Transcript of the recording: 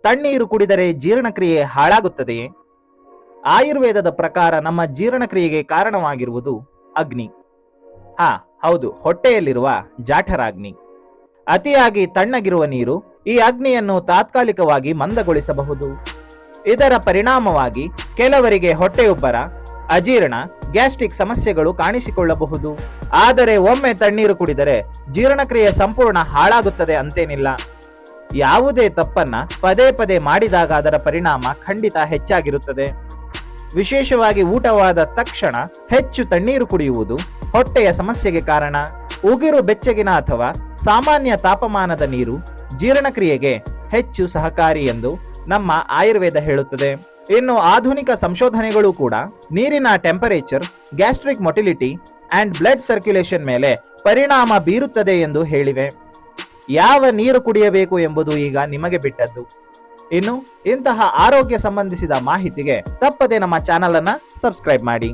ತಣ್ಣೀರು ಕುಡಿದರೆ ಜೀರ್ಣಕ್ರಿಯೆ ಹಾಳಾಗುತ್ತದೆಯೇ? ಆಯುರ್ವೇದದ ಪ್ರಕಾರ ನಮ್ಮ ಜೀರ್ಣಕ್ರಿಯೆಗೆ ಕಾರಣವಾಗಿರುವುದು ಅಗ್ನಿ. ಹೌದು, ಹೊಟ್ಟೆಯಲ್ಲಿರುವ ಜಾಠರಾಗ್ನಿ. ಅತಿಯಾಗಿ ತಣ್ಣಗಿರುವ ನೀರು ಈ ಅಗ್ನಿಯನ್ನು ತಾತ್ಕಾಲಿಕವಾಗಿ ಮಂದಗೊಳಿಸಬಹುದು. ಇದರ ಪರಿಣಾಮವಾಗಿ ಕೆಲವರಿಗೆ ಹೊಟ್ಟೆಯುಬ್ಬರ, ಅಜೀರ್ಣ, ಗ್ಯಾಸ್ಟ್ರಿಕ್ ಸಮಸ್ಯೆಗಳು ಕಾಣಿಸಿಕೊಳ್ಳಬಹುದು. ಆದರೆ ಒಮ್ಮೆ ತಣ್ಣೀರು ಕುಡಿದರೆ ಜೀರ್ಣಕ್ರಿಯೆ ಸಂಪೂರ್ಣ ಹಾಳಾಗುತ್ತದೆ ಅಂತೇನಿಲ್ಲ. ಯಾವುದೇ ತಪ್ಪನ್ನ ಪದೇ ಪದೇ ಮಾಡಿದಾಗ ಅದರ ಪರಿಣಾಮ ಖಂಡಿತ ಹೆಚ್ಚಾಗಿರುತ್ತದೆ. ವಿಶೇಷವಾಗಿ ಊಟವಾದ ತಕ್ಷಣ ಹೆಚ್ಚು ತಣ್ಣೀರು ಕುಡಿಯುವುದು ಹೊಟ್ಟೆಯ ಸಮಸ್ಯೆಗೆ ಕಾರಣ. ಉಗಿರು ಬೆಚ್ಚಗಿನ ಅಥವಾ ಸಾಮಾನ್ಯ ತಾಪಮಾನದ ನೀರು ಜೀರ್ಣಕ್ರಿಯೆಗೆ ಹೆಚ್ಚು ಸಹಕಾರಿ ಎಂದು ನಮ್ಮ ಆಯುರ್ವೇದ ಹೇಳುತ್ತದೆ. ಇನ್ನು ಆಧುನಿಕ ಸಂಶೋಧನೆಗಳು ಕೂಡ ನೀರಿನ temperature, gastric motility and blood circulation ಮೇಲೆ ಪರಿಣಾಮ ಬೀರುತ್ತದೆ ಎಂದು ಹೇಳಿವೆ. ಯಾವ ನೀರು ಕುಡಿಯಬೇಕು ಎಂಬುದು ಈಗ ನಿಮಗೆ ಬಿಟ್ಟದ್ದು. ಇನ್ನು ಇಂತಹ ಆರೋಗ್ಯ ಸಂಬಂಧಿಸಿದ ಮಾಹಿತಿಗೆ ತಪ್ಪದೆ ನಮ್ಮ ಚಾನಲ್ ಅನ್ನ ಸಬ್ಸ್ಕ್ರೈಬ್ ಮಾಡಿ.